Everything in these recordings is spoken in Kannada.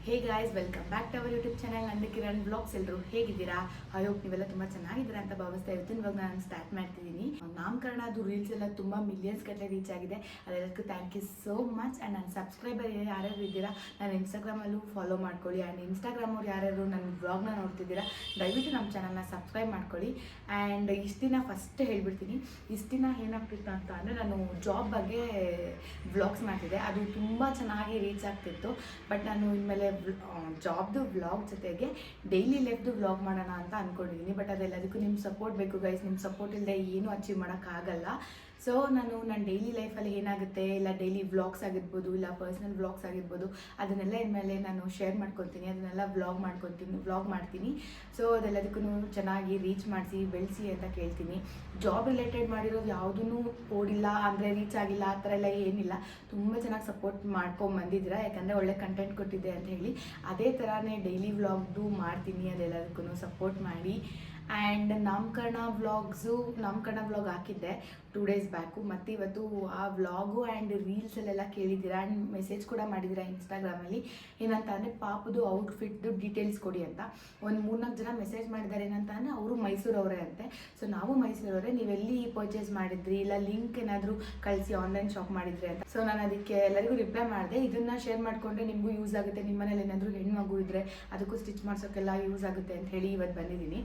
Hey guys, welcome back to our YouTube channel. ನಂದು ಕಿರಣ್ ಬ್ಲಾಗ್ಸ್. ಎಲ್ಲರೂ ಹೇಗಿದ್ದೀರಾ? ಐ ಹೋಪ್ ನೀವೆಲ್ಲ ತುಂಬ ಚೆನ್ನಾಗಿದ್ದೀರಾ ಅಂತ ಭಾವಿಸ್ತಾ ಇರ್ತೀನಿ. ಇವಾಗ ನಾನು ಸ್ಟಾರ್ಟ್ ಮಾಡ್ತಿದ್ದೀನಿ. ನಾಮಕರಣದ್ದು ರೀಲ್ಸ್ ಎಲ್ಲ ತುಂಬ ಮಿಲಿಯನ್ಸ್ ಗಟ್ಟಲೆ ರೀಚ್ ಆಗಿದೆ. ಅದೆಲ್ಲದಕ್ಕೂ thank you so much. And ನನ್ನ ಸಬ್ಸ್ಕ್ರೈಬರ್ ಯಾರ್ಯಾರು ಇದ್ದೀರಾ, ನಾನು ಇನ್ಸ್ಟಾಗ್ರಾಮಲ್ಲೂ ಫಾಲೋ ಮಾಡ್ಕೊಳ್ಳಿ. ಆ್ಯಂಡ್ ಇನ್ಸ್ಟಾಗ್ರಾಮ್ ಅವ್ರು ಯಾರ್ಯಾರು ನನ್ನ ಬ್ಲಾಗ್ನ ನೋಡ್ತಿದ್ದೀರಾ, ದಯವಿಟ್ಟು ನಮ್ಮ ಚಾನಲ್ನ ಸಬ್ಸ್ಕ್ರೈಬ್ ಮಾಡ್ಕೊಳ್ಳಿ. ಆ್ಯಂಡ್ ಇಷ್ಟು ದಿನ ಫಸ್ಟ್ ಹೇಳ್ಬಿಡ್ತೀನಿ, ಇಷ್ಟು ದಿನ ಏನಾಗ್ತಿತ್ತು ಅಂತ ಅಂದರೆ, ನಾನು ಜಾಬ್ ಬಗ್ಗೆ ವ್ಲಾಗ್ಸ್ ಮಾಡ್ತಿದ್ದೆ. ಅದು ತುಂಬ ಚೆನ್ನಾಗಿ ರೀಚ್ ಆಗ್ತಿತ್ತು. ಬಟ್ ನಾನು ಇನ್ಮೇಲೆ ಜಾಬ್ದು ವ್ಲಾಗ್ ಜೊತೆಗೆ ಡೈಲಿ ಲೈಫ್ದು ವ್ಲಾಗ್ ಮಾಡೋಣ ಅಂತ ಅಂದ್ಕೊಂಡಿದ್ದೀನಿ. ಬಟ್ ಅದೆಲ್ಲದಕ್ಕೂ ನಿಮ್ಮ ಸಪೋರ್ಟ್ ಬೇಕು ಗೈಸ್. ನಿಮ್ಮ ಸಪೋರ್ಟ್ ಇಲ್ಲದೆ ಏನೂ ಅಚೀವ್ ಮಾಡೋಕ್ಕಾಗಲ್ಲ. ಸೊ ನಾನು ನನ್ನ ಡೈಲಿ ಲೈಫಲ್ಲಿ ಏನಾಗುತ್ತೆ, ಇಲ್ಲ ಡೈಲಿ ವ್ಲಾಗ್ಸ್ ಆಗಿರ್ಬೋದು, ಇಲ್ಲ ಪರ್ಸ್ನಲ್ ವ್ಲಾಗ್ಸ್ ಆಗಿರ್ಬೋದು, ಅದನ್ನೆಲ್ಲ ಇನ್ಮೇಲೆ ನಾನು ಶೇರ್ ಮಾಡ್ಕೊತೀನಿ. ಅದನ್ನೆಲ್ಲ ವ್ಲಾಗ್ ಮಾಡ್ತೀನಿ. ಸೊ ಅದೆಲ್ಲದಕ್ಕೂ ಚೆನ್ನಾಗಿ ರೀಚ್ ಮಾಡಿಸಿ ಬೆಳೆಸಿ ಅಂತ ಕೇಳ್ತೀನಿ. ಜಾಬ್ ರಿಲೇಟೆಡ್ ಮಾಡಿರೋದು ಯಾವುದೂ ಓಡಿಲ್ಲ ಅಂದರೆ ರೀಚ್ ಆಗಿಲ್ಲ ಆ ಥರ ಎಲ್ಲ ಏನಿಲ್ಲ. ತುಂಬ ಚೆನ್ನಾಗಿ ಸಪೋರ್ಟ್ ಮಾಡ್ಕೊಂಡು ಬಂದಿದ್ದೀರಾ, ಯಾಕಂದರೆ ಒಳ್ಳೆ ಕಂಟೆಂಟ್ ಕೊಟ್ಟಿದ್ದೆ ಅಂತ ಹೇಳಿ. ಅದೇ ಥರನೇ ಡೈಲಿ ವ್ಲಾಗ್ದು ಮಾಡ್ತೀನಿ. ಅದೆಲ್ಲದಕ್ಕೂ ಸಪೋರ್ಟ್ ಮಾಡಿ. ಆ್ಯಂಡ್ ನಾಮಕರಣ ವ್ಲಾಗ್ ಹಾಕಿದ್ದೆ 2 days ಬ್ಯಾಕು. ಮತ್ತು ಇವತ್ತು ಆ ವ್ಲಾಗು ಆ್ಯಂಡ್ ರೀಲ್ಸಲ್ಲೆಲ್ಲ ಕೇಳಿದ್ದೀರಾ ಆ್ಯಂಡ್ ಮೆಸೇಜ್ ಕೂಡ ಮಾಡಿದ್ದೀರಾ ಇನ್ಸ್ಟಾಗ್ರಾಮಲ್ಲಿ. ಏನಂತ ಅಂದರೆ, ಪಾಪದು ಔಟ್ಫಿಟ್ದು ಡೀಟೇಲ್ಸ್ ಕೊಡಿ ಅಂತ ಒಂದು 3-4 ಜನ ಮೆಸೇಜ್ ಮಾಡಿದ್ದಾರೆ. ಏನಂತ ಅಂದರೆ, ಅವರು ಮೈಸೂರವರೇ ಅಂತೆ. ಸೊ ನಾವು ಮೈಸೂರವರೇ, ನೀವೆಲ್ಲಿ ಪರ್ಚೇಸ್ ಮಾಡಿದ್ರಿ, ಇಲ್ಲ ಲಿಂಕ್ ಏನಾದರೂ ಕಳಿಸಿ ಆನ್ಲೈನ್ ಶಾಪ್ ಮಾಡಿದ್ರಿ ಅಂತ. ಸೊ ನಾನು ಅದಕ್ಕೆ ಎಲ್ಲರಿಗೂ ರಿಪ್ಲೈ ಮಾಡಿದೆ, ಇದನ್ನು ಶೇರ್ ಮಾಡಿಕೊಂಡ್ರೆ ನಿಮಗೂ ಯೂಸ್ ಆಗುತ್ತೆ, ನಿಮ್ಮ ಮನೇಲಿ ಏನಾದರೂ ಹೆಣ್ಮಗು ಇದ್ದರೆ ಅದಕ್ಕೂ ಸ್ಟಿಚ್ ಮಾಡ್ಸೋಕ್ಕೆಲ್ಲ ಯೂಸ್ ಆಗುತ್ತೆ ಅಂತ ಹೇಳಿ ಇವತ್ತು ಬಂದಿದ್ದೀನಿ.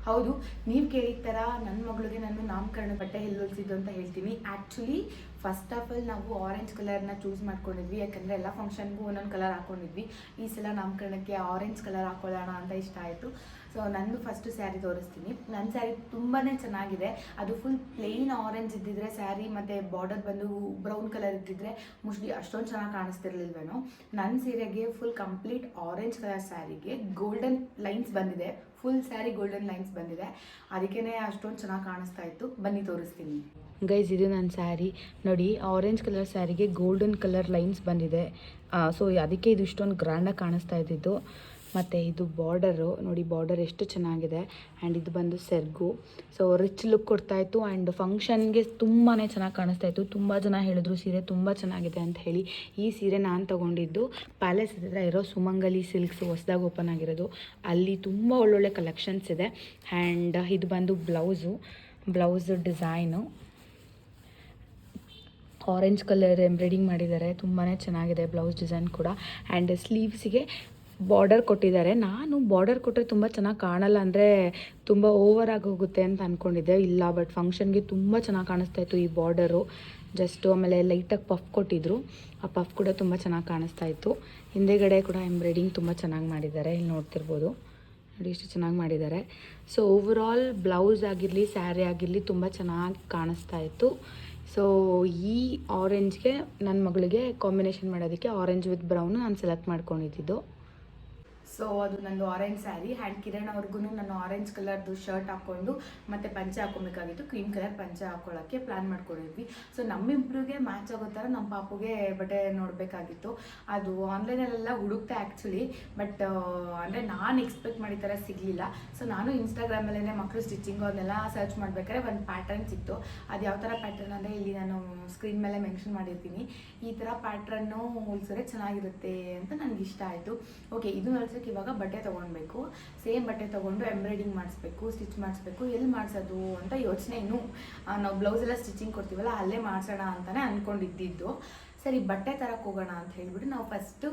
ಹೌದು, ನೀವು ಕೇಳಿದ ಥರ ನನ್ನ ಮಗಳಿಗೆ ನಾನು ನಾಮಕರಣ ಬಟ್ಟೆ ಎಲ್ಲಿ ಹೊಲಿಸಿದ್ದು ಅಂತ ಹೇಳ್ತೀನಿ. ಆ್ಯಕ್ಚುಲಿ ಫಸ್ಟ್ ಆಫ್ ಆಲ್ ನಾವು ಆರೆಂಜ್ ಕಲರ್ನ ಚೂಸ್ ಮಾಡ್ಕೊಂಡಿದ್ವಿ, ಯಾಕಂದರೆ ಎಲ್ಲ ಫಂಕ್ಷನ್ಗೂ ಒಂದೊಂದು ಕಲರ್ ಹಾಕ್ಕೊಂಡಿದ್ವಿ. ಈ ಸಲ ನಾಮಕರಣಕ್ಕೆ ಆರೆಂಜ್ ಕಲರ್ ಹಾಕೊಳ್ಳೋಣ ಅಂತ ಇಷ್ಟ ಆಯಿತು. ಸೊ ನಂದು ಫಸ್ಟು ಸ್ಯಾರಿ ತೋರಿಸ್ತೀನಿ. ನನ್ನ ಸ್ಯಾರಿ ತುಂಬಾ ಚೆನ್ನಾಗಿದೆ. ಅದು ಫುಲ್ ಪ್ಲೇನ್ ಆರೆಂಜ್ ಇದ್ದಿದ್ರೆ ಸ್ಯಾರಿ, ಮತ್ತು ಬಾರ್ಡರ್ ಬಂದು ಬ್ರೌನ್ ಕಲರ್ ಇದ್ದಿದ್ರೆ ಮೋಸ್ಟ್ಲಿ ಅಷ್ಟೊಂದು ಚೆನ್ನಾಗಿ ಕಾಣಿಸ್ತಿರ್ಲಿಲ್ವೇನೋ. ನನ್ನ ಸೀರೆಗೆ ಫುಲ್ ಕಂಪ್ಲೀಟ್ ಆರೆಂಜ್ ಕಲರ್ ಸ್ಯಾರಿಗೆ ಗೋಲ್ಡನ್ ಲೈನ್ಸ್ ಬಂದಿದೆ. ಫುಲ್ ಸ್ಯಾರಿ ಗೋಲ್ಡನ್ ಲೈನ್ಸ್ ಬಂದಿದೆ, ಅದಕ್ಕೇ ಅಷ್ಟೊಂದು ಚೆನ್ನಾಗಿ ಕಾಣಿಸ್ತಾ ಇತ್ತು. ಬನ್ನಿ ತೋರಿಸ್ತೀನಿ ಗೈಸ್. ಇದು ನನ್ನ ಸ್ಯಾರಿ ನೋಡಿ, ಆರೆಂಜ್ ಕಲರ್ ಸ್ಯಾರಿಗೆ ಗೋಲ್ಡನ್ ಕಲರ್ ಲೈನ್ಸ್ ಬಂದಿದೆ. ಸೊ ಅದಕ್ಕೆ ಇದು ಇಷ್ಟೊಂದು ಗ್ರ್ಯಾಂಡಾಗಿ ಕಾಣಿಸ್ತಾ ಇದ್ದಿದ್ದು. ಮತ್ತು ಇದು ಬಾರ್ಡರು ನೋಡಿ, ಬಾರ್ಡರ್ ಎಷ್ಟು ಚೆನ್ನಾಗಿದೆ. ಆ್ಯಂಡ್ ಇದು ಬಂದು ಸೆರ್ಗು. ಸೊ ರಿಚ್ ಲುಕ್ ಕೊಡ್ತಾಯಿತ್ತು. ಆ್ಯಂಡ್ ಫಂಕ್ಷನ್ಗೆ ತುಂಬಾ ಚೆನ್ನಾಗಿ ಕಾಣಿಸ್ತಾಯಿತ್ತು. ತುಂಬ ಜನ ಹೇಳಿದ್ರು ಸೀರೆ ತುಂಬ ಚೆನ್ನಾಗಿದೆ ಅಂತ ಹೇಳಿ. ಈ ಸೀರೆ ನಾನು ತೊಗೊಂಡಿದ್ದು ಪ್ಯಾಲೇಸ್ ಹತ್ತಿರ ಇರೋ ಸುಮಂಗಲಿ ಸಿಲ್ಕ್ಸ್, ಹೊಸದಾಗಿ ಓಪನ್ ಆಗಿರೋದು. ಅಲ್ಲಿ ತುಂಬ ಒಳ್ಳೊಳ್ಳೆ ಕಲೆಕ್ಷನ್ಸ್ ಇದೆ. ಆ್ಯಂಡ್ ಇದು ಬಂದು blouse design orange colour embroidering ಮಾಡಿದ್ದಾರೆ. ತುಂಬಾ ಚೆನ್ನಾಗಿದೆ ಬ್ಲೌಸ್ ಡಿಸೈನ್ ಕೂಡ. ಆ್ಯಂಡ್ ಸ್ಲೀವ್ಸಿಗೆ ಬಾರ್ಡರ್ ಕೊಟ್ಟಿದ್ದಾರೆ. ನಾನು ಬಾರ್ಡರ್ ಕೊಟ್ಟರೆ ತುಂಬ ಚೆನ್ನಾಗಿ ಕಾಣಲ್ಲ, ಅಂದರೆ ತುಂಬ ಓವರ್ ಆಗಿ ಹೋಗುತ್ತೆ ಅಂತ ಅಂದ್ಕೊಂಡಿದ್ದೆ. ಇಲ್ಲ, ಬಟ್ ಫಂಕ್ಷನ್ಗೆ ತುಂಬ ಚೆನ್ನಾಗಿ ಕಾಣಿಸ್ತಾ ಇತ್ತು ಈ ಬಾರ್ಡರು. ಜಸ್ಟು ಆಮೇಲೆ ಲೈಟಾಗಿ ಪಫ್ ಕೊಟ್ಟಿದ್ರು, ಆ ಪಫ್ ಕೂಡ ತುಂಬ ಚೆನ್ನಾಗಿ ಕಾಣಿಸ್ತಾ ಇತ್ತು. ಹಿಂದೆಗಡೆ ಕೂಡ ಎಂಬ್ರಾಯ್ಡಿಂಗ್ ತುಂಬ ಚೆನ್ನಾಗಿ ಮಾಡಿದ್ದಾರೆ, ಇಲ್ಲಿ ನೋಡ್ತಿರ್ಬೋದು ನೋಡಿ ಎಷ್ಟು ಚೆನ್ನಾಗಿ ಮಾಡಿದ್ದಾರೆ. ಸೊ ಓವರಾಲ್ ಬ್ಲೌಸ್ ಆಗಿರಲಿ ಸ್ಯಾರಿ ಆಗಿರಲಿ ತುಂಬ ಚೆನ್ನಾಗಿ ಕಾಣಿಸ್ತಾ ಇತ್ತು. ಸೊ ಈ ಆರೆಂಜ್ಗೆ ನನ್ನ ಮಗಳಿಗೆ ಕಾಂಬಿನೇಷನ್ ಮಾಡೋದಕ್ಕೆ ಆರೆಂಜ್ ವಿತ್ ಬ್ರೌನು ನಾನು ಸೆಲೆಕ್ಟ್ ಮಾಡ್ಕೊಂಡಿದ್ದು. ಸೊ ಅದು ನಂದು ಆರೆಂಜ್ ಸ್ಯಾರಿ. ಆ್ಯಂಡ್ ಕಿರಣ್ ಅವ್ರಿಗೂ ನಾನು ಆರೆಂಜ್ ಕಲರ್ದು ಶರ್ಟ್ ಹಾಕ್ಕೊಂಡು ಮತ್ತು ಪಂಚೆ ಹಾಕ್ಕೊಬೇಕಾಗಿತ್ತು. ಕ್ರೀಮ್ ಕಲರ್ ಪಂಚೆ ಹಾಕ್ಕೊಳ್ಳೋಕ್ಕೆ ಪ್ಲ್ಯಾನ್ ಮಾಡ್ಕೊಂಡಿದ್ವಿ. ಸೊ ನಮ್ಮಿಬ್ರಿಗೆ ಮ್ಯಾಚ್ ಆಗೋ ಥರ ನಮ್ಮ ಪಾಪುಗೆ ಬಟ್ಟೆ ನೋಡಬೇಕಾಗಿತ್ತು. ಅದು ಆನ್ಲೈನಲ್ಲೆಲ್ಲ ಹುಡುಕ್ತೆ ಆ್ಯಕ್ಚುಲಿ, ಬಟ್ ಅಂದರೆ ನಾನು ಎಕ್ಸ್ಪೆಕ್ಟ್ ಮಾಡಿದ ಥರ ಸಿಗಲಿಲ್ಲ. ಸೊ ನಾನು ಇನ್ಸ್ಟಾಗ್ರಾಮಲ್ಲೇ ಮಕ್ಕಳು ಸ್ಟಿಚಿಂಗು ಅದನ್ನೆಲ್ಲ ಸರ್ಚ್ ಮಾಡಬೇಕಾದ್ರೆ ಒಂದು ಪ್ಯಾಟರ್ನ್ ಸಿಕ್ತು. ಅದು ಯಾವ ಥರ ಪ್ಯಾಟರ್ನ್ ಅಂದರೆ, ಇಲ್ಲಿ ನಾನು ಸ್ಕ್ರೀನ್ ಮೇಲೆ ಮೆನ್ಷನ್ ಮಾಡಿರ್ತೀನಿ. ಈ ಥರ ಪ್ಯಾಟ್ರನ್ನು ಹೊಲ್ಸಿದ್ರೆ ಚೆನ್ನಾಗಿರುತ್ತೆ ಅಂತ ನನಗೆ ಇಷ್ಟ ಆಯಿತು. ಓಕೆ, ಇದು ಹೊಲ್ಸೋಕ್ಕೆ ಇವಾಗ ಬಟ್ಟೆ ತೊಗೊಳ್ಬೇಕು. ಸೇಮ್ ಬಟ್ಟೆ ತೊಗೊಂಡು ಎಂಬ್ರಾಯ್ಡಿಂಗ್ ಮಾಡಿಸ್ಬೇಕು, ಸ್ಟಿಚ್ ಮಾಡಿಸ್ಬೇಕು. ಎಲ್ಲಿ ಮಾಡಿಸೋದು ಅಂತ ಯೋಚನೆ. ಇನ್ನೂ ನಾವು ಬ್ಲೌಸೆಲ್ಲ ಸ್ಟಿಚಿಂಗ್ ಕೊಡ್ತೀವಲ್ಲ, ಅಲ್ಲೇ ಮಾಡಿಸೋಣ ಅಂತಲೇ ಅಂದ್ಕೊಂಡಿದ್ದು. ಸರಿ, ಬಟ್ಟೆ ತರಕ್ಕೆ ಹೋಗೋಣ ಅಂತ ಹೇಳ್ಬಿಟ್ಟು ನಾವು ಫಸ್ಟು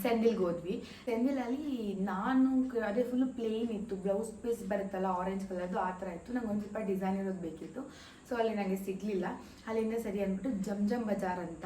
ಸೆಂದಿಲ್ಗೆ ಹೋದ್ವಿ. ಸೆಂದಿಲಲ್ಲಿ ನಾನು ಅದೇ ಫುಲ್ಲು ಪ್ಲೇನ್ ಇತ್ತು, ಬ್ಲೌಸ್ ಪೀಸ್ ಬರುತ್ತಲ್ಲ ಆರೆಂಜ್ ಕಲರ್ದು, ಆ ಥರ ಇತ್ತು. ನಂಗೆ ಒಂದು ಸ್ವಲ್ಪ ಡಿಸೈನ್ ಇರೋದು ಬೇಕಿತ್ತು. ಸೊ ಅಲ್ಲಿ ನನಗೆ ಸಿಗಲಿಲ್ಲ. ಅಲ್ಲಿಂದ ಸರಿ ಅಂದ್ಬಿಟ್ಟು ಜಮ್ ಬಜಾರ್ ಅಂತ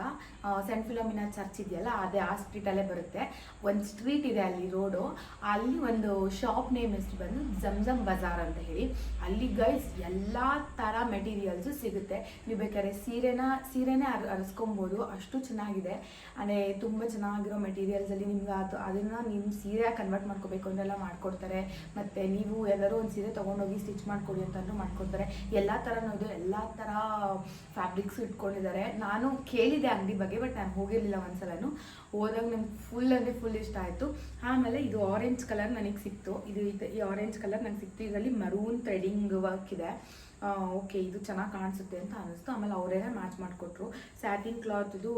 ಸೆಂಟ್ ಫಿಲೋಮಿನಾ ಚರ್ಚ್ ಇದೆಯಲ್ಲ, ಅದೇ ಆ ಸ್ಟ್ರೀಟಲ್ಲೇ ಬರುತ್ತೆ. ಒಂದು ಸ್ಟ್ರೀಟ್ ಇದೆ ಅಲ್ಲಿ, ರೋಡು. ಅಲ್ಲಿ ಒಂದು ಶಾಪ್ ನೇಮ್ ಎಷ್ಟು ಬಂದು ಜಮ್ ಬಜಾರ್ ಅಂತ ಹೇಳಿ. ಅಲ್ಲಿ ಗೈಸ್ ಎಲ್ಲ ಥರ ಮೆಟೀರಿಯಲ್ಸು ಸಿಗುತ್ತೆ. ನೀವು ಬೇಕಾದ್ರೆ ಸೀರೆನೇ ಅರಿಸ್ಕೊಬೋದು, ಅಷ್ಟು ಚೆನ್ನಾಗಿದೆ. ಅಂದರೆ ತುಂಬ ಚೆನ್ನಾಗಿರೋ ಮೆಟೀರಿಯಲ್ಸಲ್ಲಿ ನಿಮ್ಗೆ ಅದನ್ನು ನಿಮ್ಮ ಸೀರೆ ಕನ್ವರ್ಟ್ ಮಾಡ್ಕೋಬೇಕು ಅಂತೆಲ್ಲ ಮಾಡಿಕೊಡ್ತಾರೆ. ಮತ್ತು ನೀವು ಎಲ್ಲರೂ ಒಂದು ಸೀರೆ ತೊಗೊಂಡೋಗಿ ಸ್ಟಿಚ್ ಮಾಡಿಕೊಡಿ ಅಂತಂದ್ರೂ ಮಾಡಿಕೊಡ್ತಾರೆ. ಎಲ್ಲ ಥರನೂ ಇದು, ಎಲ್ಲ ಥರ ಫ್ಯಾಬ್ರಿಕ್ಸು ಇಟ್ಕೊಂಡಿದ್ದಾರೆ. ನಾನು ಕೇಳಿದೆ ಅಂಗಡಿ ಬಗ್ಗೆ, ಬಟ್ ನಾನು ಹೋಗಿರಲಿಲ್ಲ ಒಂದ್ಸಲೂ. ಹೋದಾಗ ನಂಗೆ ಫುಲ್ ಇಷ್ಟ ಆಯಿತು. ಆಮೇಲೆ ಇದು ಆರೆಂಜ್ ಕಲರ್ ನನಗೆ ಸಿಕ್ತು. ಈ ಆರೆಂಜ್ ಕಲರ್ ನನಗೆ ಸಿಕ್ತು. ಇದರಲ್ಲಿ ಮರೂನ್ ಥ್ರೆಡಿಂಗ್ ವರ್ಕ್ ಇದೆ. ಓಕೆ, ಇದು ಚೆನ್ನಾಗಿ ಕಾಣಿಸುತ್ತೆ ಅಂತ ಅನ್ನಿಸ್ತು. ಆಮೇಲೆ ಅವರೇನೇ ಮ್ಯಾಚ್ ಮಾಡಿಕೊಟ್ರು. ಸ್ಯಾಟಿನ್ ಕ್ಲಾತ್ದು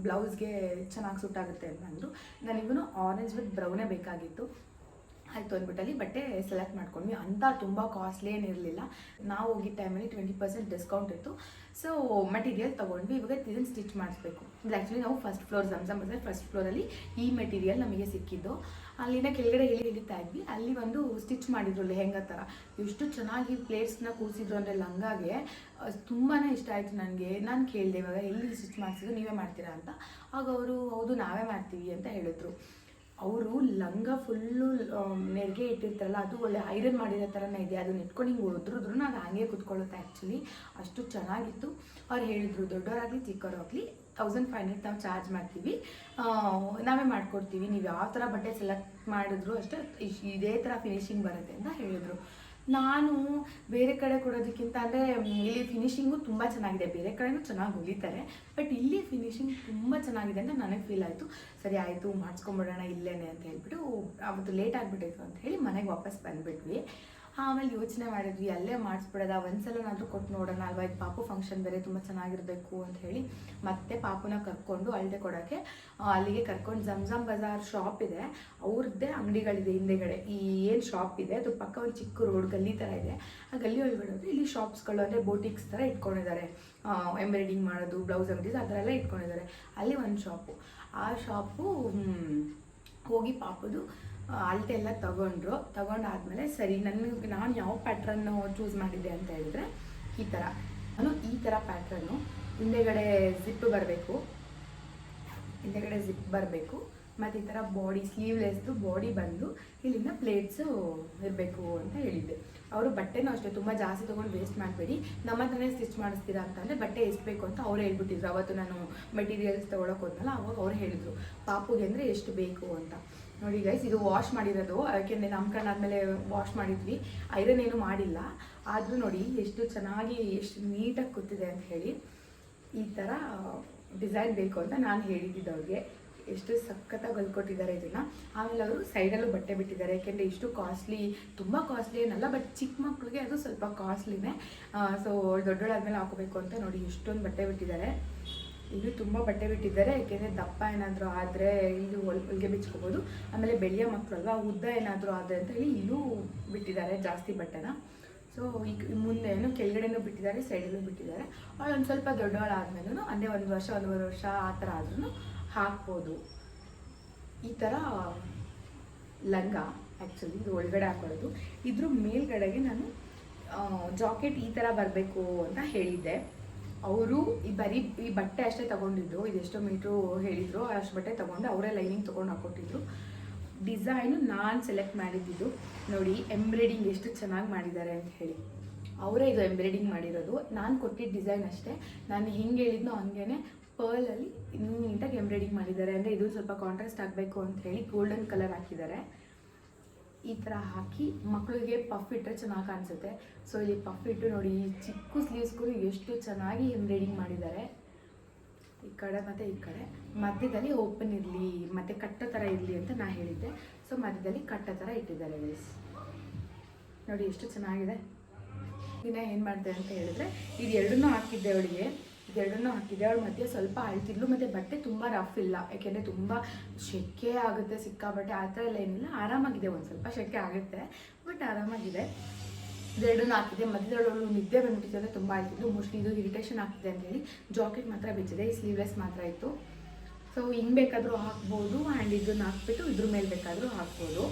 ಬ್ಲೌಸ್ಗೆ ಚೆನ್ನಾಗಿ ಸೂಟ್ ಆಗುತ್ತೆ ಅಂತ ಅಂದರು. ನನಗೂ ಆರೆಂಜ್ ವಿತ್ ಬ್ರೌನೇ ಬೇಕಾಗಿತ್ತು. ಆಯಿತು ಅಂದ್ಬಿಟ್ಟಲ್ಲಿ ಬಟ್ಟೆ ಸೆಲೆಕ್ಟ್ ಮಾಡ್ಕೊಂಡ್ವಿ. ಅಂತ ತುಂಬ ಕಾಸ್ಟ್ಲಿ ಏನಿರಲಿಲ್ಲ. ನಾವು ಹೋಗಿದ್ದ ಟೈಮಲ್ಲಿ 20% ಡಿಸ್ಕೌಂಟ್ ಇತ್ತು. ಸೊ ಮೆಟೀರಿಯಲ್ ತೊಗೊಂಡ್ವಿ. ಇವಾಗ ಇದನ್ನು ಸ್ಟಿಚ್ ಮಾಡಿಸ್ಬೇಕು. ಇದು ಆ್ಯಕ್ಚುಲಿ ನಾವು ಫಸ್ಟ್ ಫ್ಲೋರ್ ಜಮ್ಜಮ್ ಬಜಾರ್ ಫಸ್ಟ್ ಫ್ಲೋರಲ್ಲಿ ಈ ಮೆಟೀರಿಯಲ್ ನಮಗೆ ಸಿಕ್ಕಿದ್ದು. ಅಲ್ಲಿಂದ ಕೆಳಗಡೆ ಇಳಿತಾ ಇದ್ವಿ. ಅಲ್ಲಿ ಒಂದು ಸ್ಟಿಚ್ ಮಾಡಿದ್ರು ಲೆಹೆಂಗಾ ಥರ. ಎಷ್ಟು ಚೆನ್ನಾಗಿ ಪ್ಲೇಟ್ಸ್ನ ಕೂರಿಸಿದ್ರು ಅಂದರೆ ಲಂಗಾಗೆ ತುಂಬಾ ಇಷ್ಟ ಆಯಿತು ನನಗೆ. ನಾನು ಕೇಳಿದೆ ಇವಾಗ ಎಲ್ಲಿ ಸ್ಟಿಚ್ ಮಾಡಿಸಿದ್ರು, ನೀವೇ ಮಾಡ್ತೀರಾ ಅಂತ. ಆಗ ಅವರು ಹೌದು ನಾವೇ ಮಾಡ್ತೀವಿ ಅಂತ ಹೇಳಿದ್ರು. ಅವರು ಲಂಗ ಫುಲ್ಲು ನೆರಿಗೆ ಇಟ್ಟಿರ್ತಾರಲ್ಲ, ಅದು ಒಳ್ಳೆ ಐರನ್ ಮಾಡಿರೋ ಥರನೇ ಇದೆ. ಅದನ್ನ ಇಟ್ಕೊಂಡು ಹಿಂಗೆ ಹೊದ್ರಿದ್ರು ಅದು ಹಾಗೆ ಕುತ್ಕೊಳ್ಳುತ್ತೆ. ಆ್ಯಕ್ಚುಲಿ ಅಷ್ಟು ಚೆನ್ನಾಗಿತ್ತು. ಅವ್ರು ಹೇಳಿದರು ದೊಡ್ಡವರಾಗಲಿ ಚಿಕ್ಕವರಾಗಲಿ 1500 ನಾವು ಚಾರ್ಜ್ ಮಾಡ್ತೀವಿ, ನಾವೇ ಮಾಡಿಕೊಡ್ತೀವಿ, ನೀವು ಯಾವ ಥರ ಬಟ್ಟೆ ಸೆಲೆಕ್ಟ್ ಮಾಡಿದ್ರು ಅಷ್ಟೇ ಇದೇ ಥರ ಫಿನಿಶಿಂಗ್ ಬರುತ್ತೆ ಅಂತ ಹೇಳಿದರು. ನಾನು ಬೇರೆ ಕಡೆ ಕೊಡೋದಕ್ಕಿಂತ ಅಂದರೆ ಇಲ್ಲಿ ಫಿನಿಶಿಂಗು ತುಂಬ ಚೆನ್ನಾಗಿದೆ. ಬೇರೆ ಕಡೆನೂ ಚೆನ್ನಾಗಿ ಹೊಲಿತಾರೆ, ಬಟ್ ಇಲ್ಲಿ ಫಿನಿಶಿಂಗ್ ತುಂಬ ಚೆನ್ನಾಗಿದೆ ಅಂತ ನನಗೆ ಫೀಲ್ ಆಯಿತು. ಸರಿ ಆಯಿತು ಮಾಡಿಸ್ಕೊಂಬಿಡೋಣ ಇಲ್ಲೇ ಅಂತ ಹೇಳ್ಬಿಟ್ಟು ಅವತ್ತು ಲೇಟ್ ಆಗಿಬಿಟ್ಟಿತ್ತು ಅಂತ ಹೇಳಿ ಮನೆಗೆ ವಾಪಸ್ ಬಂದುಬಿಟ್ವಿ. ಆಮೇಲೆ ಯೋಚನೆ ಮಾಡಿದ್ವಿ ಅಲ್ಲೇ ಮಾಡಿಸ್ಬಿಡೋದ, ಒಂದ್ಸಲನಾದರೂ ಕೊಟ್ಟು ನೋಡೋಣ ಅಲ್ವಾ, ಇದು ಪಾಪು ಫಂಕ್ಷನ್ ಬೇರೆ ತುಂಬ ಚೆನ್ನಾಗಿರಬೇಕು ಅಂತ ಹೇಳಿ ಮತ್ತೆ ಪಾಪುನ ಕರ್ಕೊಂಡು ಅಳತೆ ಕೊಡೋಕ್ಕೆ ಅಲ್ಲಿಗೆ ಕರ್ಕೊಂಡು ಜಮ್ಜಮ್ ಬಜಾರ್ ಶಾಪ್ ಇದೆ, ಅವ್ರದ್ದೇ ಅಂಗಡಿಗಳಿದೆ ಹಿಂದೆಗಡೆ. ಈ ಏನು ಶಾಪ್ ಇದೆ ಅದು ಪಕ್ಕ ಒಂದು ಚಿಕ್ಕ ರೋಡ್ ಗಲ್ಲಿ ಥರ ಇದೆ. ಆ ಗಲ್ಲಿ ಒಳಗಡೆ ಹೋದರೆ ಇಲ್ಲಿ ಶಾಪ್ಸ್ಗಳು ಅಂದರೆ ಬೋಟಿಕ್ಸ್ ಥರ ಇಟ್ಕೊಂಡಿದ್ದಾರೆ, ಎಂಬ್ರಾಯ್ಡಿಂಗ್ ಮಾಡೋದು, ಬ್ಲೌಸ್ ಅಂಗಡಿ ಆ ಥರ ಎಲ್ಲ ಇಟ್ಕೊಂಡಿದ್ದಾರೆ. ಅಲ್ಲಿ ಒಂದು ಶಾಪು. ಆ ಶಾಪು ಹೋಗಿ ಪಾಪುದು ಅಳತೆ ಎಲ್ಲ ತಗೊಂಡಾದ್ಮೇಲೆ ಸರಿ ನಾನು ಯಾವ ಪ್ಯಾಟ್ರನ್ನು ಚೂಸ್ ಮಾಡಿದ್ದೆ ಅಂತ ಹೇಳಿದ್ರೆ ಈ ಥರ ಪ್ಯಾಟ್ರನ್ನು ಹಿಂದೆಗಡೆ ಜಿಪ್ ಬರಬೇಕು ಮತ್ತು ಈ ಥರ ಬಾಡಿ ಸ್ಲೀವ್ಲೆಸ್ದು ಬಾಡಿ ಬಂದು ಇಲ್ಲಿಂದ ಪ್ಲೇಟ್ಸು ಇರಬೇಕು ಅಂತ ಹೇಳಿದ್ದೆ. ಅವರು ಬಟ್ಟೆನೂ ಅಷ್ಟೇ ತುಂಬ ಜಾಸ್ತಿ ತೊಗೊಂಡು ವೇಸ್ಟ್ ಮಾಡಬೇಡಿ, ನಮ್ಮ ಹತ್ರನೇ ಸ್ಟಿಚ್ ಮಾಡಿಸ್ತೀರಾ ಅಂತಂದರೆ ಬಟ್ಟೆ ಎಷ್ಟು ಬೇಕು ಅಂತ ಅವ್ರು ಹೇಳ್ಬಿಟ್ಟಿದ್ರು. ಅವತ್ತು ನಾನು ಮೆಟೀರಿಯಲ್ಸ್ ತೊಗೊಳಕ್ಕೆ ಹೋದ್ನಲ್ಲ ಅವಾಗ ಅವ್ರು ಹೇಳಿದರು ಪಾಪುಗೆ ಅಂದರೆ ಎಷ್ಟು ಬೇಕು ಅಂತ. ನೋಡಿ ಗೈಸ್, ಇದು ವಾಶ್ ಮಾಡಿರೋದು, ಯಾಕೆಂದರೆ ನಾಮಕರಣ ಆದಮೇಲೆ ವಾಶ್ ಮಾಡಿದ್ವಿ, ಐರನ್ ಏನೂ ಮಾಡಿಲ್ಲ. ಆದರೂ ನೋಡಿ ಎಷ್ಟು ಚೆನ್ನಾಗಿ ಎಷ್ಟು ನೀಟಾಗಿ ಕೂತಿದೆ ಅಂತ ಹೇಳಿ. ಈ ಥರ ಡಿಸೈನ್ ಬೇಕು ಅಂತ ನಾನು ಹೇಳಿದ್ದಿದ್ದು ಅವ್ರಿಗೆ. ಎಷ್ಟು ಸಖತ್ತಾಗಿ ಹೊಲ್ಕೊಟ್ಟಿದ್ದಾರೆ ಇದನ್ನು. ಆಮೇಲೆ ಅವರು ಸೈಡಲ್ಲೂ ಬಟ್ಟೆ ಬಿಟ್ಟಿದ್ದಾರೆ, ಯಾಕೆಂದರೆ ಇಷ್ಟು ಕಾಸ್ಟ್ಲಿ, ತುಂಬ ಕಾಸ್ಟ್ಲಿ ಏನಲ್ಲ, ಬಟ್ ಚಿಕ್ಕ ಮಕ್ಕಳಿಗೆ ಅದು ಸ್ವಲ್ಪ ಕಾಸ್ಟ್ಲಿನೇ. ಸೊ ದೊಡ್ಡೋಳಾದ್ಮೇಲೆ ಹಾಕೋಬೇಕು ಅಂತ ನೋಡಿ ಎಷ್ಟೊಂದು ಬಟ್ಟೆ ಬಿಟ್ಟಿದ್ದಾರೆ. ಇಲ್ಲಿ ತುಂಬ ಬಟ್ಟೆ ಬಿಟ್ಟಿದ್ದಾರೆ, ಯಾಕೆಂದರೆ ದಪ್ಪ ಏನಾದರೂ ಆದರೆ ಇಲ್ಲಿ ಹೊಲಿಗೆ ಬಿಚ್ಕೋಬೋದು. ಆಮೇಲೆ ಬೆಳೆಯೋ ಮಕ್ಕಳು ಅಲ್ವಾ, ಉದ್ದ ಏನಾದರೂ ಆದರೆ ಅಂತ ಹೇಳಿ ಇಲ್ಲೂ ಬಿಟ್ಟಿದ್ದಾರೆ ಜಾಸ್ತಿ ಬಟ್ಟೆನ. ಸೊ ಈಗ ಮುಂದೆನೂ ಕೆಳಗಡೆನೂ ಬಿಟ್ಟಿದ್ದಾರೆ, ಸೈಡಲ್ಲೂ ಬಿಟ್ಟಿದ್ದಾರೆ. ಅವಳು ಒಂದು ಸ್ವಲ್ಪ ದೊಡ್ಡವಳಾದ್ಮೇಲೂ ಅಂದರೆ 1 ವರ್ಷ 1.5 ವರ್ಷ ಆ ಥರ ಆದ್ರೂ ಹಾಕ್ಬೋದು. ಈ ಥರ ಲಂಗ ಆ್ಯಕ್ಚುಲಿ ಇದು ಒಳಗಡೆ ಹಾಕೊಳ್ಳೋದು. ಇದ್ರ ಮೇಲ್ಗಡೆಗೆ ನಾನು ಜಾಕೆಟ್ ಈ ಥರ ಬರಬೇಕು ಅಂತ ಹೇಳಿದ್ದೆ. ಅವರು ಈ ಬಟ್ಟೆ ಅಷ್ಟೇ ತೊಗೊಂಡಿದ್ರು, ಇದೆಷ್ಟೋ ಮೀಟ್ರು ಹೇಳಿದರು, ಅಷ್ಟು ಬಟ್ಟೆ ತೊಗೊಂಡು ಅವರೇ ಲೈನಿಂಗ್ ತೊಗೊಂಡು ಹಾಕ್ಕೊಟ್ಟಿದ್ರು. ಡಿಸೈನು ನಾನು ಸೆಲೆಕ್ಟ್ ಮಾಡಿದ್ದು ನೋಡಿ, ಎಂಬ್ರಾಯ್ಡಿಂಗ್ ಎಷ್ಟು ಚೆನ್ನಾಗಿ ಮಾಡಿದ್ದಾರೆ ಅಂತ ಹೇಳಿ. ಅವರೇ ಇದು ಎಂಬ್ರಾಯ್ಡಿಂಗ್ ಮಾಡಿರೋದು, ನಾನು ಕೊಟ್ಟಿದ್ದ ಡಿಸೈನ್ ಅಷ್ಟೇ. ನಾನು ಹೆಂಗೆ ಹೇಳಿದ್ನೋ ಹಂಗೇ ಪರ್ಲಲ್ಲಿ ನೀಟಾಗಿ ಎಂಬ್ರಾಯ್ಡಿಂಗ್ ಮಾಡಿದ್ದಾರೆ. ಅಂದರೆ ಇದು ಸ್ವಲ್ಪ ಕಾಂಟ್ರಾಸ್ಟ್ ಆಗಬೇಕು ಅಂತ ಹೇಳಿ ಗೋಲ್ಡನ್ ಕಲರ್ ಹಾಕಿದ್ದಾರೆ. ಈ ಥರ ಹಾಕಿ ಮಕ್ಕಳಿಗೆ ಪಫ್ ಇಟ್ಟರೆ ಚೆನ್ನಾಗಿ ಕಾಣಿಸುತ್ತೆ. ಸೊ ಇಲ್ಲಿ ಪಫ್ ಇಟ್ಟು ನೋಡಿ, ಚಿಕ್ಕ ಸ್ಲೀವ್ಸ್ಗೂ ಎಷ್ಟು ಚೆನ್ನಾಗಿ ಎಂಬ್ರಾಯ್ಡಿಂಗ್ ಮಾಡಿದ್ದಾರೆ. ಈ ಕಡೆ ಮತ್ತು ಈ ಕಡೆ ಮಧ್ಯದಲ್ಲಿ ಓಪನ್ ಇರಲಿ ಮತ್ತು ಕಟ್ಟೋ ಥರ ಇರಲಿ ಅಂತ ನಾನು ಹೇಳಿದ್ದೆ. ಸೊ ಮಧ್ಯದಲ್ಲಿ ಕಟ್ಟೋ ಥರ ಇಟ್ಟಿದ್ದಾರೆ ಗೈಸ್. ನೋಡಿ ಎಷ್ಟು ಚೆನ್ನಾಗಿದೆ. ದಿನ ಏನು ಮಾಡಿದೆ ಅಂತ ಹೇಳಿದ್ರೆ ಇದೆರಡನ್ನೂ ಹಾಕಿದ್ದೆ ಅವಳಿಗೆ, ಅವಳ ಮಧ್ಯೆ ಸ್ವಲ್ಪ ಅಳ್ತಿದ್ಲು. ಮತ್ತು ಬಟ್ಟೆ ತುಂಬ ರಫ್ ಇಲ್ಲ, ಯಾಕೆಂದರೆ ತುಂಬ ಸೆಕೆ ಆಗುತ್ತೆ ಸಿಕ್ಕಾಬಟ್ಟೆ, ಆ ಥರ ಎಲ್ಲ ಏನಿಲ್ಲ, ಆರಾಮಾಗಿದೆ. ಒಂದು ಸ್ವಲ್ಪ ಸೆಕೆ ಆಗುತ್ತೆ ಬಟ್ ಆರಾಮಾಗಿದೆ. ಇದೆರಡನ್ನೂ ಹಾಕಿದೆ. ಮಧ್ಯದೊಳಗೆ ನಿದ್ದೆ ಬಂದ್ಬಿಟ್ಟಿದೆ ಅಂದರೆ ತುಂಬ ಆಯ್ತಿದ್ದು, ಮೋಸ್ಟ್ಲಿ ಇದು ಇರಿಟೇಷನ್ ಆಗ್ತಿದೆ ಅಂತೇಳಿ ಜಾಕೆಟ್ ಮಾತ್ರ ಬಿಚ್ಚಿದೆ, ಈ ಸ್ಲೀವ್ಲೆಸ್ ಮಾತ್ರ ಇತ್ತು. ಸೊ ಹಿಂಗೆ ಬೇಕಾದರೂ ಹಾಕ್ಬೋದು, ಆ್ಯಂಡ್ ಇದನ್ನು ಹಾಕ್ಬಿಟ್ಟು ಇದ್ರ ಮೇಲೆ ಬೇಕಾದರೂ ಹಾಕ್ಬೋದು.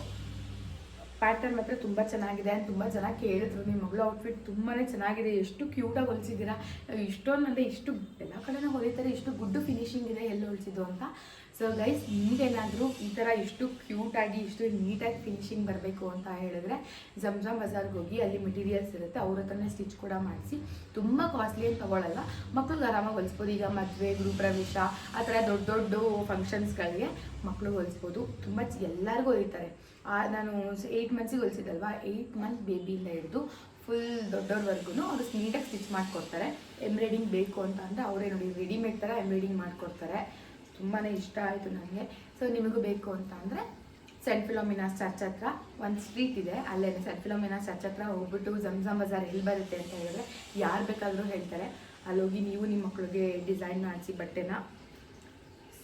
ಪ್ಯಾಟರ್ನ್ ಮಾತ್ರ ತುಂಬ ಚೆನ್ನಾಗಿದೆ ಆ್ಯಂಡ್ ತುಂಬ ಜನ ಕೇಳಿದ್ರು ನಿಮ್ಮ ಮಗಳು ಔಟ್ಫಿಟ್ ತುಂಬಾ ಚೆನ್ನಾಗಿದೆ, ಎಷ್ಟು ಕ್ಯೂಟಾಗಿ ಹೊಲಿಸಿದ್ದೀರಾ, ಇಷ್ಟೊಂದು ಅಂದರೆ ಇಷ್ಟು ಎಲ್ಲ ಕಡೆನೂ ಹೊಲಿತಾರೆ, ಇಷ್ಟು ಗುಡ್ ಫಿನಿಶಿಂಗ್ ಇದೆ, ಎಲ್ಲಿ ಹೊಲಿಸಿದ್ದು ಅಂತ. ಸೊ ಗೈಸ್, ನಿಮಗೇನಾದರೂ ಈ ಥರ ಇಷ್ಟು ಕ್ಯೂಟಾಗಿ ಇಷ್ಟು ನೀಟಾಗಿ ಫಿನಿಶಿಂಗ್ ಬರಬೇಕು ಅಂತ ಹೇಳಿದ್ರೆ ಜಮ್ಜಮ್ ಬಜಾರ್ಗೆ ಹೋಗಿ, ಅಲ್ಲಿ ಮೆಟೀರಿಯಲ್ಸ್ ಇರುತ್ತೆ, ಅವ್ರ ಹತ್ರನೇ ಸ್ಟಿಚ್ ಕೂಡ ಮಾಡಿಸಿ. ತುಂಬ ಕಾಸ್ಟ್ಲಿ ಅಂತ ತೊಗೊಳ್ಳಲ್ಲ, ಮಕ್ಳಿಗೆ ಆರಾಮಾಗಿ ಹೊಲಿಸ್ಬೋದು. ಈಗ ಮದುವೆ, ಗೃಹಪ್ರವೇಶ ಆ ಥರ ದೊಡ್ಡ ದೊಡ್ಡ ಫಂಕ್ಷನ್ಸ್ಗಳಿಗೆ ಮಕ್ಳಿಗೆ ಹೊಲಿಸ್ಬೋದು. ತುಂಬ ಎಲ್ಲರಿಗೂ ಹೊಲಿತಾರೆ. ನಾನು 8 ಮಂತ್ಸಿಗೆ ಹೊಲಿಸಿದಲ್ವಾ, 8 ಮಂತ್ ಬೇಬಿಯಿಂದ ಹಿಡಿದು ಫುಲ್ ದೊಡ್ಡವ್ರವರೆಗೂ ಅವರು ನೀಟಾಗಿ ಸ್ಟಿಚ್ ಮಾಡಿಕೊಡ್ತಾರೆ. ಎಂಬ್ರಾಯ್ಡಿಂಗ್ ಬೇಕು ಅಂತ ಅಂದರೆ ಅವರೇ ನೋಡಿ ರೆಡಿಮೇಡ್ ಥರ ಎಂಬ್ರಾಯ್ಡಿಂಗ್ ಮಾಡಿಕೊಡ್ತಾರೆ. ತುಂಬಾ ಇಷ್ಟ ಆಯಿತು ನನಗೆ. ಸೊ ನಿಮಗೂ ಬೇಕು ಅಂತ ಅಂದರೆ ಸೆಂಟ್ ಫಿಲೋಮಿನಾಸ್ ಚರ್ಚ್ ಹತ್ರ ಒಂದು ಸ್ಟ್ರೀಟ್ ಇದೆ, ಅಲ್ಲೇ ಸೆಂಟ್ ಫಿಲೋಮಿನಾಸ್ ಚರ್ಚ್ ಹತ್ರ ಹೋಗ್ಬಿಟ್ಟು ಜಮ್ಜಮ್ ಬಜಾರ್ ಎಲ್ಲಿ ಬರುತ್ತೆ ಅಂತ ಹೇಳಿದ್ರೆ ಯಾರು ಬೇಕಾದರೂ ಹೇಳ್ತಾರೆ. ಅಲ್ಲೋಗಿ ನೀವು ನಿಮ್ಮ ಮಕ್ಕಳಿಗೆ ಡಿಸೈನ್ ಮಾಡಿಸಿ ಬಟ್ಟೆನ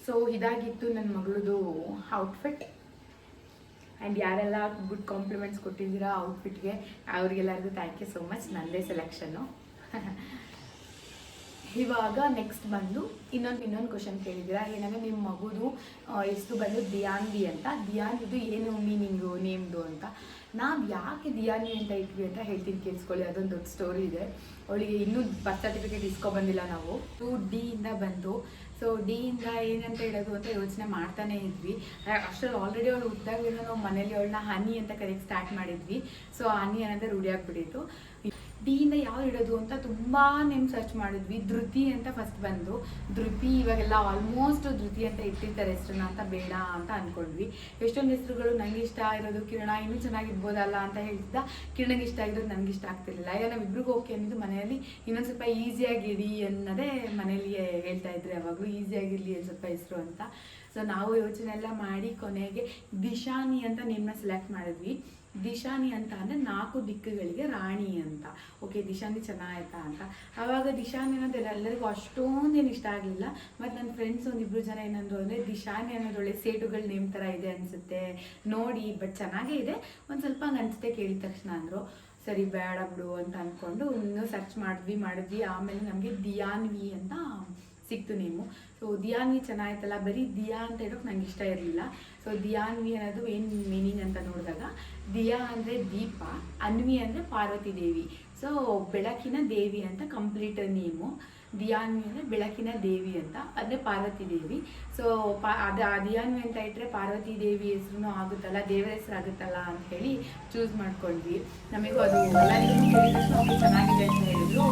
ಸೊ ಇದಾಗಿತ್ತು ನನ್ನ ಮಗಳದು ಔಟ್ಫಿಟ್. ಆ್ಯಂಡ್ ಯಾರೆಲ್ಲ ಗುಡ್ ಕಾಂಪ್ಲಿಮೆಂಟ್ಸ್ ಕೊಟ್ಟಿದ್ದೀರಾ ಔಟ್ಫಿಟ್ಗೆ ಅವ್ರಿಗೆಲ್ಲರಿಗೂ ಥ್ಯಾಂಕ್ ಯು ಸೋ ಮಚ್. ನನ್ನದೇ ಸೆಲೆಕ್ಷನ್ನು. ಇವಾಗ ನೆಕ್ಸ್ಟ್ ಬಂದು ಇನ್ನೊಂದು ಕ್ವಶನ್ ಕೇಳಿದ್ದೀರಾ, ಏನಂದರೆ ನಿಮ್ಮ ಮಗುದು ಎಷ್ಟು ಬಂದು ದಿಯಾನ್ವಿ ಅಂತ. ದಿಯಾನ್ವಿದು ಏನು ಮೀನಿಂಗು ನೇಮ್ದು ಅಂತ. ನಾವು ಯಾಕೆ ದಿಯಾನ್ವಿ ಅಂತ ಇಟ್ವಿ ಅಂತ ಹೇಳ್ತೀನಿ, ಕೇಳಿಸ್ಕೊಳ್ಳಿ. ಅದೊಂದು ದೊಡ್ಡ ಸ್ಟೋರಿ ಇದೆ. ಅವಳಿಗೆ ಇನ್ನೂ ಬರ್ತ್ ಸರ್ಟಿಫಿಕೇಟ್ ಬಂದಿಲ್ಲ ನಾವು. ಡಿ ಇಂದ ಬಂತು. ಸೊ ಡಿಯಿಂದ ಏನಂತ ಹೇಳೋದು ಅಂತ ಯೋಚನೆ ಮಾಡ್ತಾನೆ ಇದ್ವಿ. ಅಷ್ಟರಲ್ಲಿ ಆಲ್ರೆಡಿ ಅವಳು ಹುಟ್ಟಿದಾಗಲಿಂದ ನಾವು ಮನೇಲಿ ಅವಳನ್ನ ಹನಿ ಅಂತ ಕರೆಯಕ್ಕೆ ಸ್ಟಾರ್ಟ್ ಮಾಡಿದ್ವಿ. ಸೊ ಹನಿ ಅನ್ನೋದೇ ರೂಢಿ ಆಗ್ಬಿಟ್ಟಿತ್ತು. ಡಿಯಿಂದ ಯಾವ್ದು ಇಡೋದು ಅಂತ ತುಂಬಾ ನೇಮ್ ಸರ್ಚ್ ಮಾಡಿದ್ವಿ. ಧೃತಿ ಅಂತ ಫಸ್ಟ್ ಬಂದು, ಧೃತಿ ಇವಾಗೆಲ್ಲ ಆಲ್ಮೋಸ್ಟ್ ಧೃತಿ ಅಂತ ಇಟ್ಟಿರ್ತಾರೆ ಹೆಸರನ್ನ, ಅಂತ ಬೇಡ ಅಂತ ಅಂದ್ಕೊಂಡ್ವಿ. ಎಷ್ಟೊಂದು ಹೆಸರುಗಳು ನನಗೆ ಇಷ್ಟ ಇರೋದು ಕಿರಣ ಇನ್ನೂ ಚೆನ್ನಾಗಿರ್ಬೋದಲ್ಲ ಅಂತ ಹೇಳ್ತಿದ್ದ. ಕಿರಣಗೆ ಇಷ್ಟ ಆಗಿರೋದು ನನಗೆ ಇಷ್ಟ ಆಗ್ತಿರ್ಲಿಲ್ಲ. ಈಗ ನಾವು ಇಬ್ರಿಗೂ ಓಕೆ ಅನ್ನೋದು ಮನೆಯಲ್ಲಿ ಇನ್ನೊಂದು ಸ್ವಲ್ಪ ಈಸಿಯಾಗಿಡಿ ಅನ್ನೋದೇ ಮನೇಲಿ ಹೇಳ್ತಾ ಇದ್ರು ಯಾವಾಗಲೂ, ಈಸಿಯಾಗಿರಲಿ ಒಂದು ಸ್ವಲ್ಪ ಹೆಸರು ಅಂತ. ಸೊ ನಾವು ಯೋಚನೆ ಎಲ್ಲ ಮಾಡಿ ಕೊನೆಗೆ ದಿಶಾನಿ ಅಂತ ನೇಮ್ನ ಸೆಲೆಕ್ಟ್ ಮಾಡಿದ್ವಿ. ದಿಶಾನಿ ಅಂತ ಅಂದರೆ 4 ದಿಕ್ಕುಗಳಿಗೆ ರಾಣಿ ಅಂತ. ಓಕೆ, ದಿಶಾನಿ ಚೆನ್ನಾಯ್ತಾ ಅಂತ. ಆವಾಗ ದಿಶಾನಿ ಅನ್ನೋದೆಲ್ಲ ಎಲ್ಲರಿಗೂ ಅಷ್ಟೊಂದೇನು ಇಷ್ಟ ಆಗಲಿಲ್ಲ. ಮತ್ತು ನನ್ನ ಫ್ರೆಂಡ್ಸ್ ಒಂದಿಬ್ರು ಜನ ಏನಂದ್ರು ಅಂದರೆ ದಿಶಾನಿ ಅನ್ನೋದು ಒಳ್ಳೆ ಸೇಟುಗಳ ನೇಮ್ ಥರ ಇದೆ ಅನಿಸುತ್ತೆ ನೋಡಿ, ಬಟ್ ಚೆನ್ನಾಗೇ ಇದೆ, ಒಂದು ಸ್ವಲ್ಪ ಹಂಗೆ ಅನಿಸುತ್ತೆ ಕೇಳಿದ ತಕ್ಷಣ ಅಂದರು. ಸರಿ ಬೇಡ ಬಿಡು ಅಂತ ಅಂದ್ಕೊಂಡು ಇನ್ನೂ ಸರ್ಚ್ ಮಾಡಿದ್ವಿ. ಆಮೇಲೆ ನಮಗೆ ದಿಯಾನ್ವಿ ಅಂತ ಸಿಕ್ತು ನೇಮು. ಸೊ ದಿಯಾನ್ವಿ ಚೆನ್ನಾಯ್ತಲ್ಲ, ಬರೀ ದಿಯಾ ಅಂತ ಹೇಳೋಕೆ ನಂಗೆ ಇಷ್ಟ ಇರಲಿಲ್ಲ. ಸೊ ದಿಯಾನ್ವಿ ಅನ್ನೋದು ಏನು ಮೀನಿಂಗ್ ಅಂತ ನೋಡಿದಾಗ, ದಿಯಾ ಅಂದರೆ ದೀಪ, ಅನ್ವಿ ಅಂದರೆ ಪಾರ್ವತಿ ದೇವಿ. ಸೊ ಬೆಳಕಿನ ದೇವಿ ಅಂತ ಕಂಪ್ಲೀಟ್ ನೇಮು. ದಿಯಾನ್ವಿ ಅಂದರೆ ಬೆಳಕಿನ ದೇವಿ ಅಂತ, ಅಂದರೆ ಪಾರ್ವತಿ ದೇವಿ. ಸೊ ದಿಯಾನ್ವಿ ಅಂತ ಇಟ್ಟರೆ ಪಾರ್ವತಿ ದೇವಿ ಹೆಸರು ಆಗುತ್ತಲ್ಲ, ದೇವರ ಹೆಸರು ಆಗುತ್ತಲ್ಲ ಅಂತ ಹೇಳಿ ಚೂಸ್ ಮಾಡ್ಕೊಂಡ್ವಿ. ನಮಗೂ ಅದು ಎಲ್ಲರಿಗೂ ಕೇಳಿದ ತಕ್ಷಣ ಚೆನ್ನಾಗಿದೆ ಅಂತ ಹೇಳಿದ್ರು.